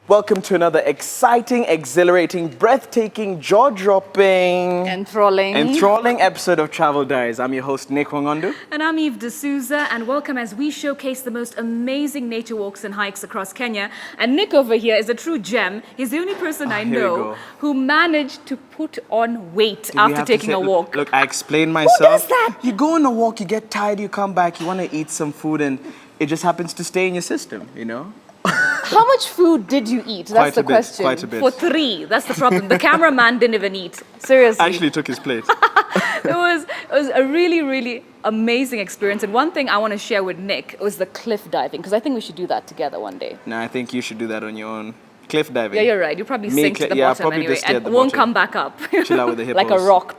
Welcome to another exciting, exhilarating, breathtaking, jaw-dropping, enthralling episode of Travel Diaries. I'm your host, Nick Wang'ondu. And I'm Eve D'Souza, and welcome as we showcase the most amazing nature walks and hikes across Kenya. And Nick over here is a true gem. He's the only person I know who managed to put on weight after taking a walk. Look, I explained myself. Who does that? You go on a walk, you get tired, you come back, you want to eat some food, and it just happens to stay in your system, you know? How much food did you eat? That's the question. Quite a bit. For 3, that's the problem. The cameraman didn't even eat. Seriously. Actually took his plate. It was a really, really amazing experience. And one thing I want to share with Nick was the cliff diving, because I think we should do that together one day. No, I think you should do that on your own. Cliff diving. Yeah, you're right. You probably sink to the bottom anyway and won't come back up. Chill out with the hippos. Like a rock.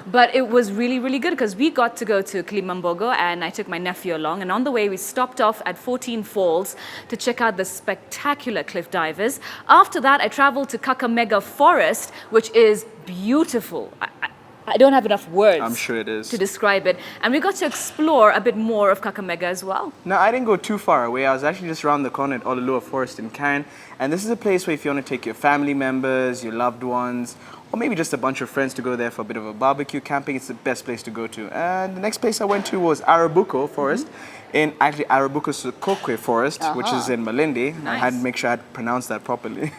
But it was really, really good because we got to go to Kilimambogo and I took my nephew along. And on the way, we stopped off at 14 Falls to check out the spectacular cliff divers. After that, I traveled to Kakamega Forest, which is beautiful. I don't have enough words. I'm sure it is. To describe it. And we got to explore a bit more of Kakamega as well. No, I didn't go too far away. I was actually just around the corner at Oloolua Forest in Kenyan. And this is a place where if you want to take your family members, your loved ones, or maybe just a bunch of friends to go there for a bit of a barbecue camping, it's the best place to go to. And the next place I went to was Arabuko Forest. In actually Arabuko Sokoke Forest, which is in Malindi. Nice. I had to make sure I had pronounced that properly.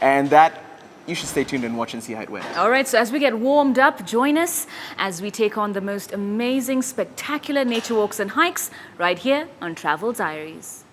And that, you should stay tuned and watch and see how it went. All right, so as we get warmed up, join us as we take on the most amazing, spectacular nature walks and hikes right here on Travel Diaries.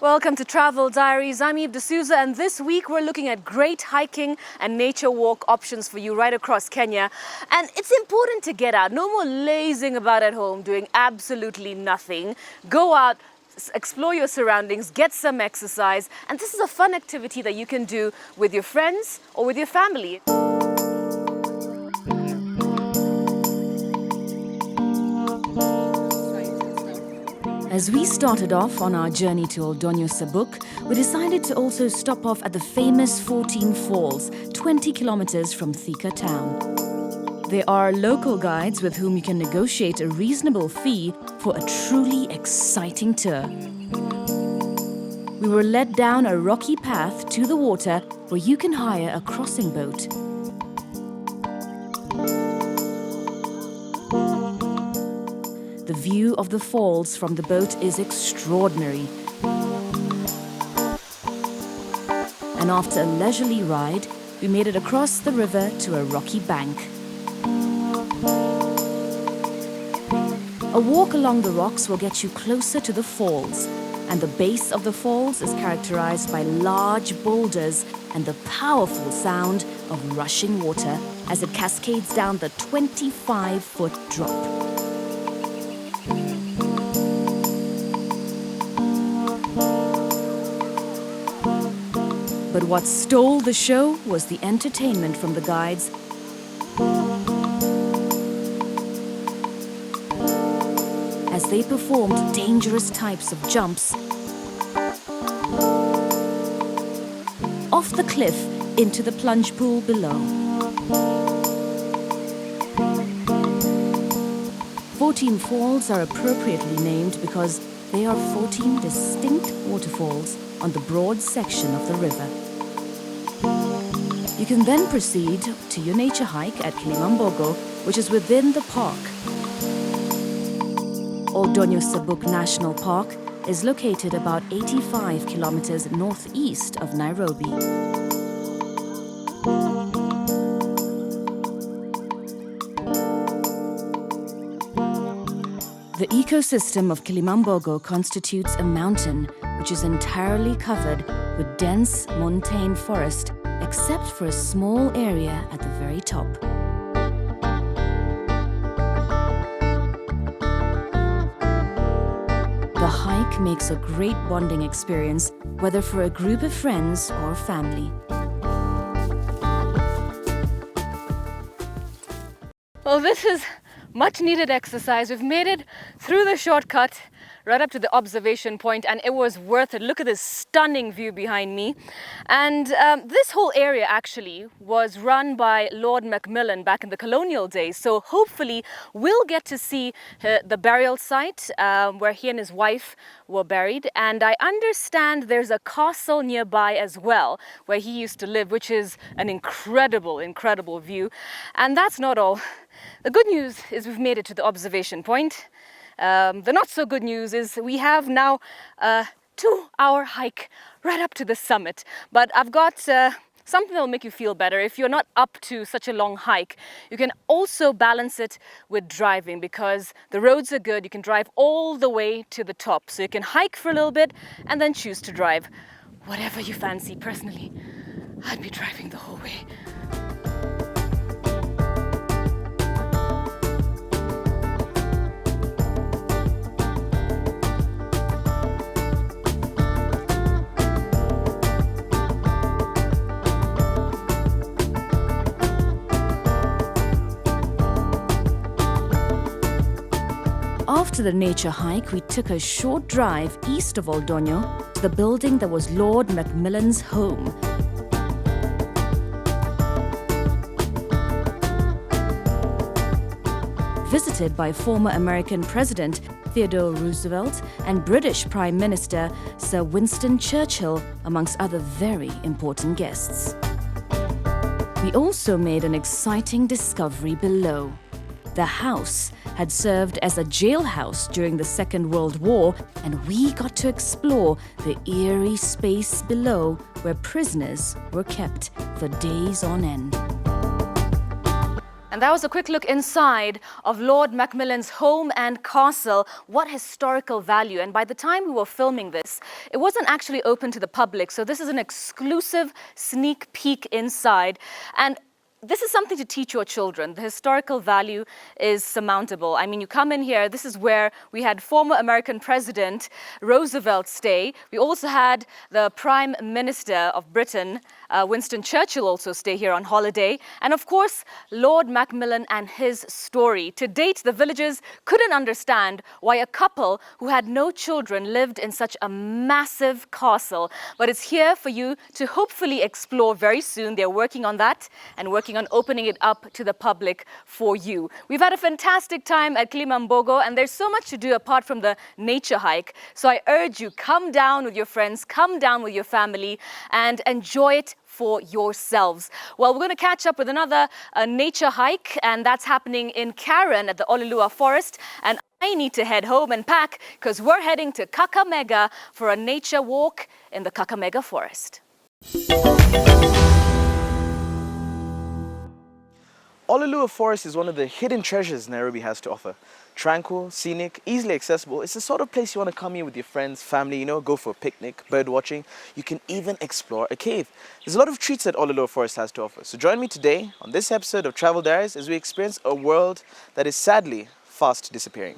Welcome to Travel Diaries. I'm Eve D'Souza, and this week we're looking at great hiking and nature walk options for you right across Kenya. And it's important to get out. No more lazing about at home, doing absolutely nothing. Go out, explore your surroundings, get some exercise. And this is a fun activity that you can do with your friends or with your family. As we started off on our journey to Oldonyo, Sabuk, we decided to also stop off at the famous 14 Falls, 20 kilometers from Thika town. There are local guides with whom you can negotiate a reasonable fee for a truly exciting tour. We were led down a rocky path to the water where you can hire a crossing boat. The view of the falls from the boat is extraordinary. And after a leisurely ride, we made it across the river to a rocky bank. A walk along the rocks will get you closer to the falls, and the base of the falls is characterized by large boulders and the powerful sound of rushing water as it cascades down the 25-foot drop. But what stole the show was the entertainment from the guides as they performed dangerous types of jumps off the cliff into the plunge pool below. 14 falls are appropriately named because they are 14 distinct waterfalls on the broad section of the river. You can then proceed to your nature hike at Kilimambogo, which is within the park. Oldonyo Sabuk National Park is located about 85 kilometers northeast of Nairobi. The ecosystem of Kilimambogo constitutes a mountain which is entirely covered with dense montane forest except for a small area at the very top. the hike makes a great bonding experience, whether for a group of friends or family. Well, this is much needed exercise. We've made it through the shortcut right up to the observation point, and it was worth it. Look at this stunning view behind me. And this whole area actually was run by Lord Macmillan back in the colonial days. So hopefully we'll get to see the burial site where he and his wife were buried. And I understand there's a castle nearby as well where he used to live, which is an incredible, incredible view. And that's not all. The good news is we've made it to the observation point. The not so good news is we have now a 2-hour hike right up to the summit. But I've got something that will make you feel better. If you're not up to such a long hike, you can also balance it with driving because the roads are good. You can drive all the way to the top. So you can hike for a little bit and then choose to drive. Whatever you fancy. Personally, I'd be driving the whole way. After the nature hike, we took a short drive east of Oldonyo to the building that was Lord Macmillan's home. Visited by former American President Theodore Roosevelt and British Prime Minister Sir Winston Churchill, amongst other very important guests. We also made an exciting discovery below. The house had served as a jailhouse during the Second World War, and we got to explore the eerie space below where prisoners were kept for days on end. And that was a quick look inside of Lord Macmillan's home and castle. What historical value. And by the time we were filming this, it wasn't actually open to the public. So this is an exclusive sneak peek inside. And this is something to teach your children. The historical value is surmountable. I mean, you come in here, this is where we had former American President Roosevelt stay. We also had the Prime Minister of Britain, Winston Churchill, also stay here on holiday. And of course, Lord Macmillan and his story. To date, the villagers couldn't understand why a couple who had no children lived in such a massive castle. But it's here for you to hopefully explore very soon. They're working on that and working on opening it up to the public for you. We've had a fantastic time at Kilimambogo, and there's so much to do apart from the nature hike. So I urge you, come down with your friends, come down with your family, and enjoy it for yourselves. Well, we're going to catch up with another nature hike, and that's happening in Karen at the Oloolua Forest. And I need to head home and pack because we're heading to Kakamega for a nature walk in the Kakamega Forest. Oloolua Forest is one of the hidden treasures Nairobi has to offer. Tranquil, scenic, easily accessible. It's the sort of place you want to come here with your friends, family, go for a picnic, bird watching. You can even explore a cave. There's a lot of treats that Oloolua Forest has to offer. So join me today on this episode of Travel Diaries as we experience a world that is sadly fast disappearing.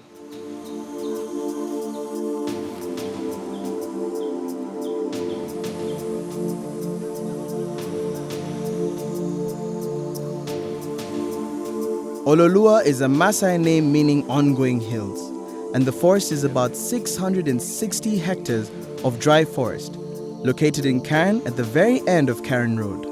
Oloolua is a Maasai name meaning ongoing hills, and the forest is about 660 hectares of dry forest, located in Karen at the very end of Karen Road.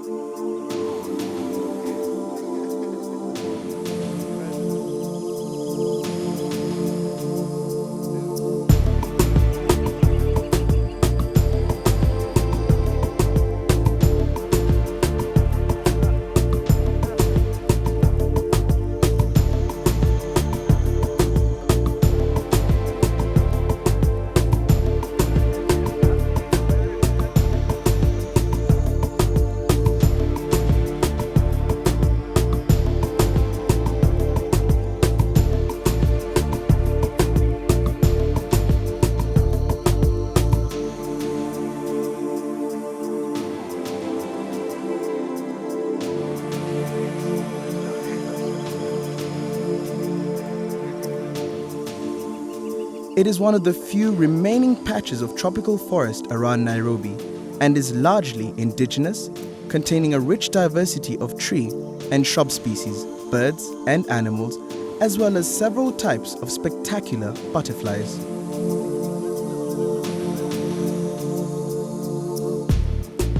It is one of the few remaining patches of tropical forest around Nairobi and is largely indigenous, containing a rich diversity of tree and shrub species, birds and animals, as well as several types of spectacular butterflies.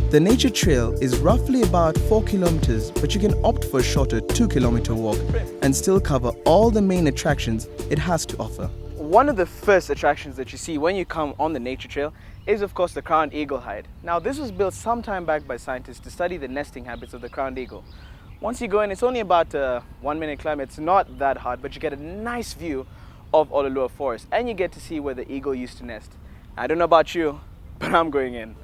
The nature trail is roughly about 4 kilometers, but you can opt for a shorter 2-kilometer walk and still cover all the main attractions it has to offer. One of the first attractions that you see when you come on the nature trail is of course the crowned eagle hide. Now this was built some time back by scientists to study the nesting habits of the crowned eagle. Once you go in, it's only about a 1-minute climb. It's not that hard, but you get a nice view of Oloolua Forest and you get to see where the eagle used to nest. I don't know about you, but I'm going in.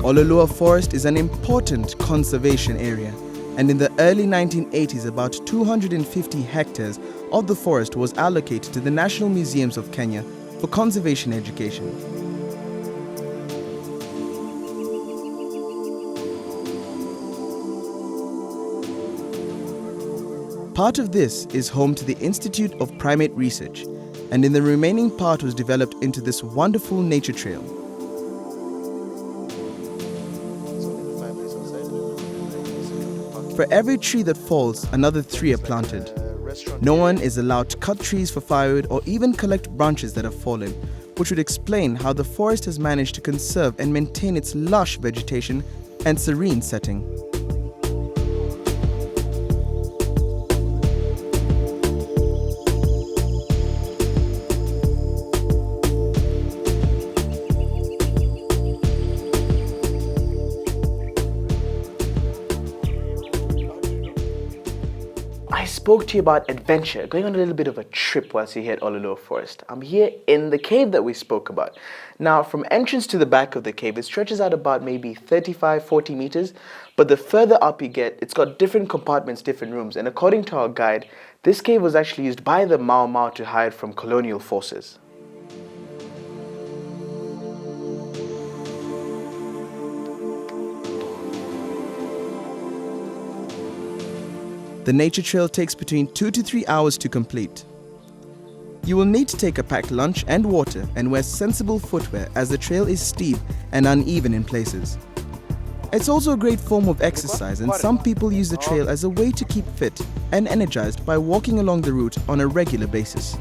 Oloolua Forest is an important conservation area, and in the early 1980s about 250 hectares of the forest was allocated to the National Museums of Kenya for conservation education. Part of this is home to the Institute of Primate Research, and in the remaining part was developed into this wonderful nature trail. For every tree that falls, another 3 are planted. No one is allowed to cut trees for firewood or even collect branches that have fallen, which would explain how the forest has managed to conserve and maintain its lush vegetation and serene setting. I spoke to you about adventure, going on a little bit of a trip whilst you're here at Oloolua Forest. I'm here in the cave that we spoke about. Now, from entrance to the back of the cave, it stretches out about maybe 35-40 meters, but the further up you get, it's got different compartments, different rooms, and according to our guide, this cave was actually used by the Mau Mau to hide from colonial forces. The nature trail takes between 2 to 3 hours to complete. You will need to take a packed lunch and water and wear sensible footwear as the trail is steep and uneven in places. It's also a great form of exercise, and some people use the trail as a way to keep fit and energized by walking along the route on a regular basis.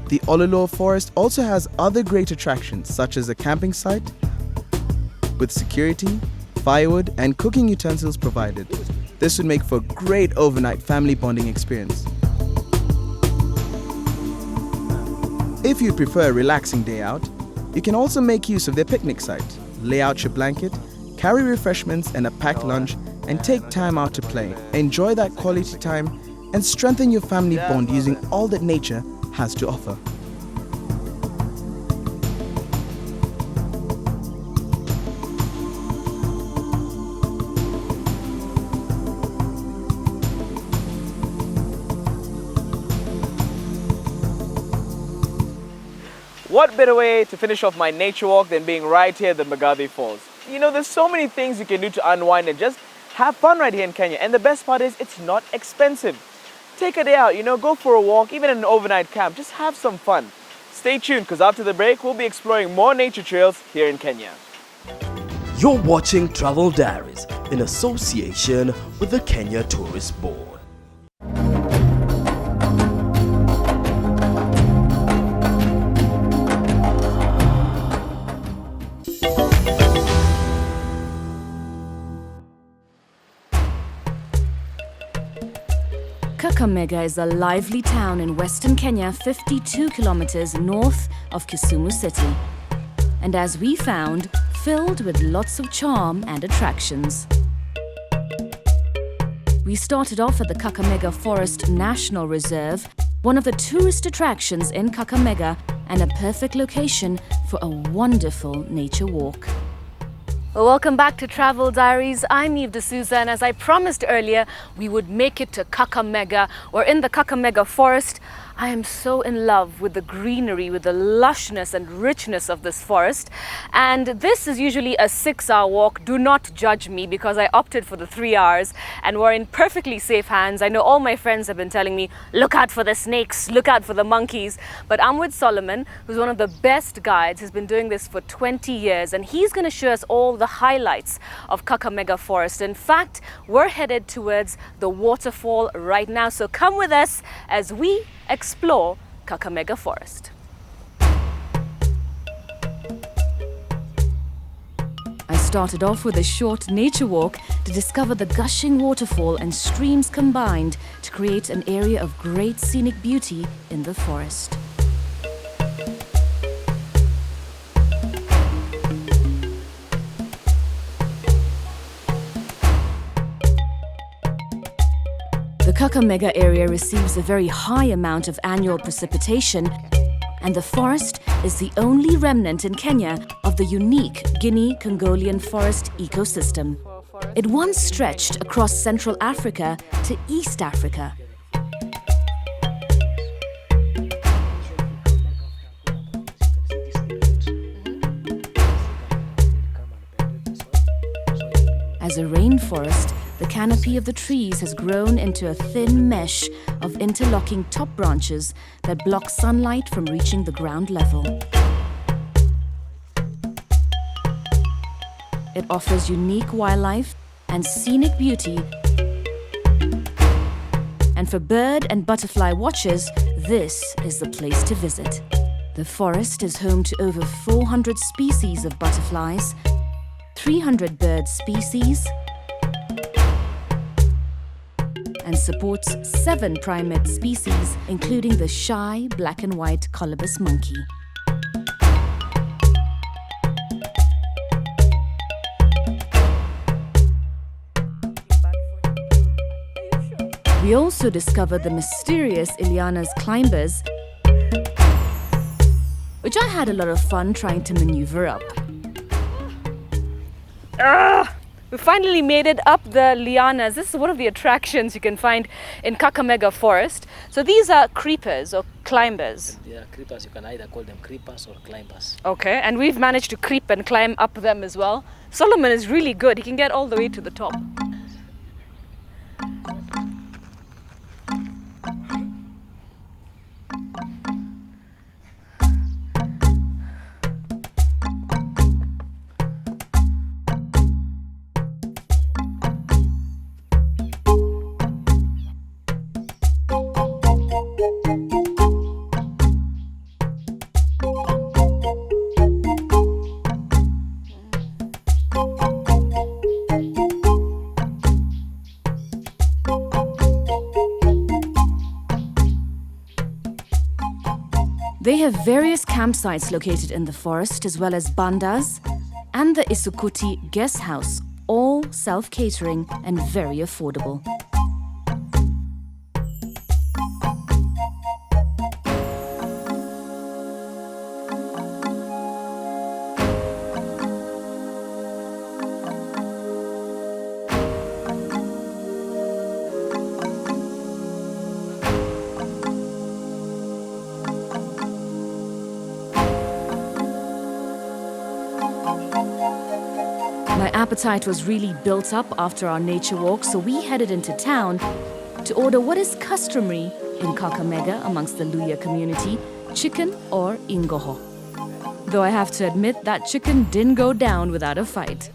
The Oloolua Forest also has other great attractions such as a camping site with security, firewood and cooking utensils provided. This would make for a great overnight family bonding experience. If you prefer a relaxing day out, you can also make use of their picnic site. Lay out your blanket, carry refreshments and a packed lunch, and take time out to play. Enjoy that quality time and strengthen your family bond using all that nature has to offer. What better way to finish off my nature walk than being right here at the Mboggo Falls? You know, there's so many things you can do to unwind and just have fun right here in Kenya. And the best part is it's not expensive. Take a day out, you know, go for a walk, even an overnight camp. Just have some fun. Stay tuned, because after the break, we'll be exploring more nature trails here in Kenya. You're watching Travel Diaries in association with the Kenya Tourist Board. Kakamega is a lively town in western Kenya, 52 kilometers north of Kisumu City. And as we found, filled with lots of charm and attractions. We started off at the Kakamega Forest National Reserve, one of the tourist attractions in Kakamega, and a perfect location for a wonderful nature walk. Well, welcome back to Travel Diaries. I'm Eve D'Souza, and as I promised earlier, we would make it to Kakamega. We're in the Kakamega Forest. I am so in love with the greenery, with the lushness and richness of this forest. And this is usually a 6-hour walk. Do not judge me because I opted for the 3 hours and we're in perfectly safe hands. I know all my friends have been telling me, look out for the snakes, look out for the monkeys. But I'm with Solomon, who's one of the best guides. He's been doing this for 20 years and he's going to show us all the highlights of Kakamega Forest. In fact, we're headed towards the waterfall right now. So come with us as we explore Kakamega Forest. I started off with a short nature walk to discover the gushing waterfall and streams combined to create an area of great scenic beauty in the forest. The Kakamega area receives a very high amount of annual precipitation, and the forest is the only remnant in Kenya of the unique Guinea-Congolian forest ecosystem. It once stretched across Central Africa to East Africa. As a rainforest, the canopy of the trees has grown into a thin mesh of interlocking top branches that block sunlight from reaching the ground level. It offers unique wildlife and scenic beauty. And for bird and butterfly watchers, this is the place to visit. The forest is home to over 400 species of butterflies, 300 bird species, and supports 7 primate species, including the shy black and white colobus monkey. We also discovered the mysterious Iliana's climbers, which I had a lot of fun trying to maneuver up. We finally made it up the lianas. This is one of the attractions you can find in Kakamega Forest. So these are creepers or climbers. They are creepers. You can either call them creepers or climbers. Okay, and we've managed to creep and climb up them as well. Solomon is really good. He can get all the way to the top. They have various campsites located in the forest, as well as bandas and the Isukuti guest house, all self-catering and very affordable. My appetite was really built up after our nature walk, so we headed into town to order what is customary in Kakamega amongst the Luya community, chicken or ingoho. Though I have to admit that chicken didn't go down without a fight.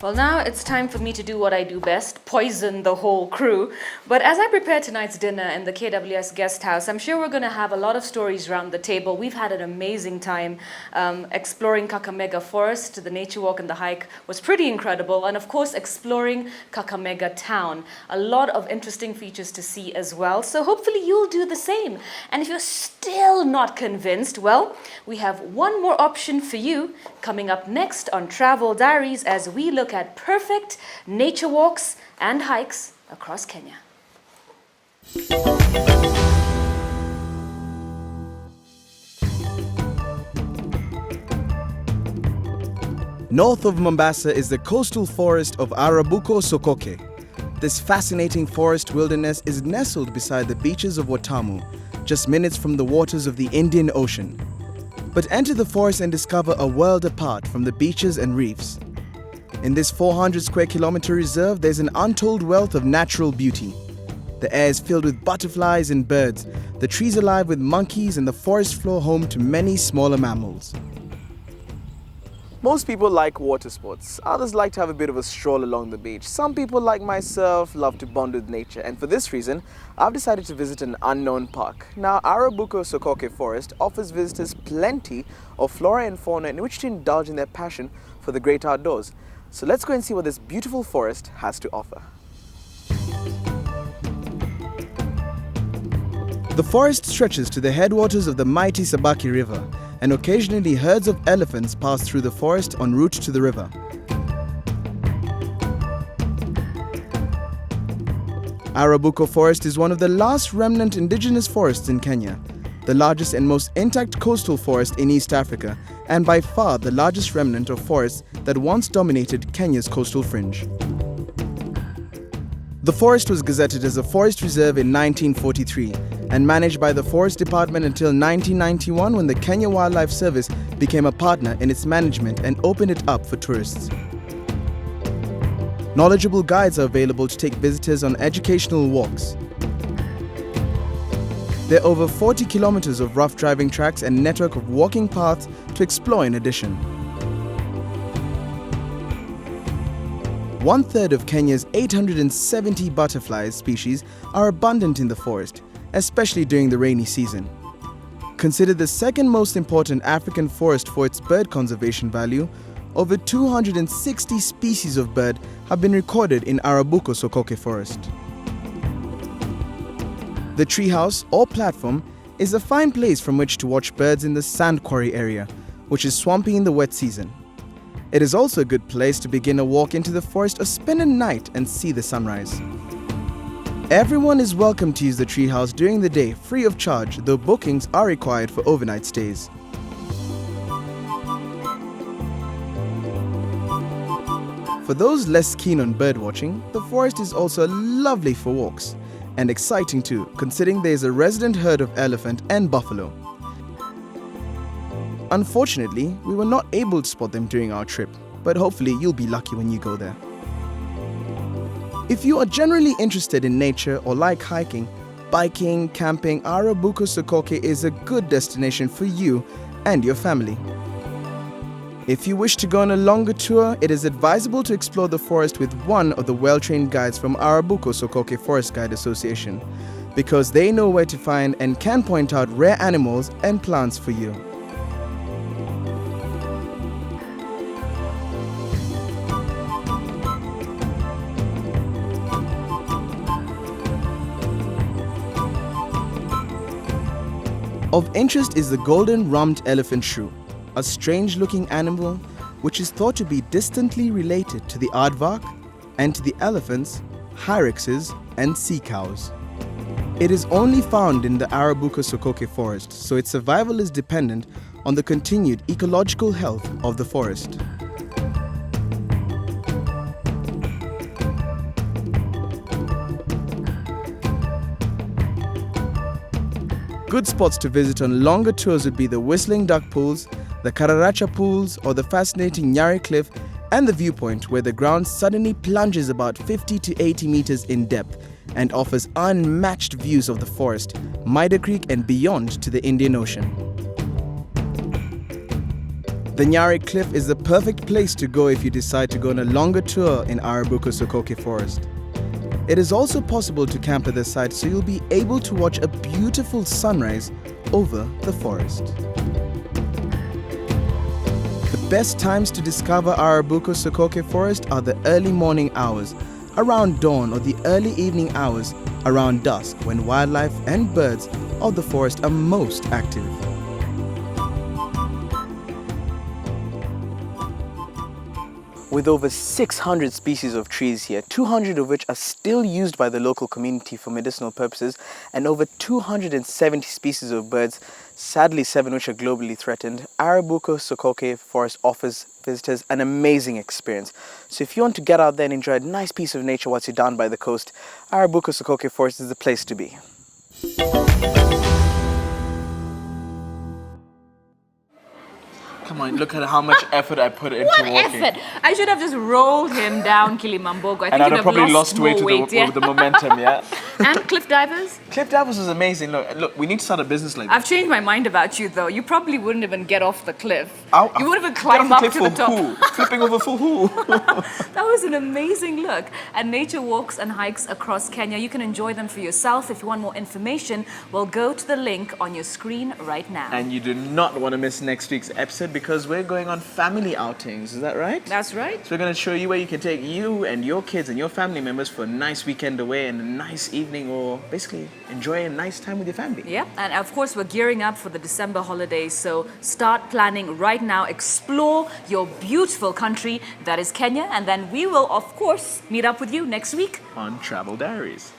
Well, now it's time for me to do what I do best, poison the whole crew. But as I prepare tonight's dinner in the KWS guest house, I'm sure we're going to have a lot of stories around the table. We've had an amazing time exploring Kakamega Forest. The nature walk and the hike was pretty incredible. And of course, exploring Kakamega town. A lot of interesting features to see as well. So hopefully you'll do the same. And if you're still not convinced, well, we have one more option for you coming up next on Travel Diaries as we look at perfect nature walks and hikes across Kenya. North of Mombasa is the coastal forest of Arabuko Sokoke. This fascinating forest wilderness is nestled beside the beaches of Watamu, just minutes from the waters of the Indian Ocean. But enter the forest and discover a world apart from the beaches and reefs. In this 400 square kilometer reserve, there's an untold wealth of natural beauty. The air is filled with butterflies and birds, the trees alive with monkeys, and the forest floor home to many smaller mammals. Most people like water sports, others like to have a bit of a stroll along the beach. Some people like myself love to bond with nature, and for this reason, I've decided to visit an unknown park. Now, Arabuko Sokoke Forest offers visitors plenty of flora and fauna in which to indulge in their passion for the great outdoors. So let's go and see what this beautiful forest has to offer. The forest stretches to the headwaters of the mighty Sabuk River, and occasionally herds of elephants pass through the forest en route to the river. Arabuko Forest is one of the last remnant indigenous forests in Kenya, the largest and most intact coastal forest in East Africa, and by far the largest remnant of forests that once dominated Kenya's coastal fringe. The forest was gazetted as a forest reserve in 1943 and managed by the Forest Department until 1991, when the Kenya Wildlife Service became a partner in its management and opened it up for tourists. Knowledgeable guides are available to take visitors on educational walks. There are over 40 kilometers of rough driving tracks and network of walking paths to explore in addition. 1/3 of Kenya's 870 butterfly species are abundant in the forest, especially during the rainy season. Considered the second most important African forest for its bird conservation value, over 260 species of bird have been recorded in Arabuko Sokoke Forest. The treehouse or platform is a fine place from which to watch birds in the sand quarry area, which is swampy in the wet season. It is also a good place to begin a walk into the forest or spend a night and see the sunrise. Everyone is welcome to use the treehouse during the day free of charge, though bookings are required for overnight stays. For those less keen on bird watching, the forest is also lovely for walks, and exciting too, considering there is a resident herd of elephant and buffalo. Unfortunately, we were not able to spot them during our trip, but hopefully you'll be lucky when you go there. If you are generally interested in nature or like hiking, biking, camping, Arabuko Sokoke is a good destination for you and your family. If you wish to go on a longer tour, it is advisable to explore the forest with one of the well-trained guides from Arabuko Sokoke Forest Guide Association, because they know where to find and can point out rare animals and plants for you. Of interest is the golden rumped elephant shrew, a strange-looking animal which is thought to be distantly related to the aardvark and to the elephants, hyraxes, and sea cows. It is only found in the Arabuko Sokoke forest, so its survival is dependent on the continued ecological health of the forest. Good spots to visit on longer tours would be the Whistling Duck Pools, the Kararacha Pools, or the fascinating Nyari Cliff, and the viewpoint where the ground suddenly plunges about 50 to 80 meters in depth and offers unmatched views of the forest, Maida Creek, and beyond to the Indian Ocean. The Nyari Cliff is the perfect place to go if you decide to go on a longer tour in Arabuko Sokoke Forest. It is also possible to camp at the site, so you'll be able to watch a beautiful sunrise over the forest. The best times to discover Arabuko Sokoke Forest are the early morning hours, around dawn, or the early evening hours, around dusk, when wildlife and birds of the forest are most active. with over 600 species of trees here, 200 of which are still used by the local community for medicinal purposes, and over 270 species of birds, sadly 7 which are globally threatened. Arabuko Sokoke Forest offers visitors an amazing experience. So if you want to get out there and enjoy a nice piece of nature whilst you're down by the coast, Arabuko Sokoke Forest is the place to be. Come on, look at how much effort I put into walking. What effort? I should have just rolled him down Kilimambogo. I think And I'd you'd have probably lost weight more with the momentum, yeah? And cliff divers? Cliff divers was amazing. Look, we need to start a business like that. I've changed my mind about you though. You probably wouldn't even get off the cliff. You wouldn't even Get climb off up the to the cliff top. for who? Flipping over for who? That was an amazing look. And nature walks and hikes across Kenya. You can enjoy them for yourself. If you want more information, well, go to the link on your screen right now. And you do not want to miss next week's episode because we're going on family outings. Is that right? That's right. So we're going to show you where you can take you and your kids and your family members for a nice weekend away and a nice evening, or basically enjoy a nice time with your family. Yeah, and of course we're gearing up for the December holidays, so start planning right now. Explore your beautiful country that is Kenya, and then we will of course meet up with you next week On Travel Diaries.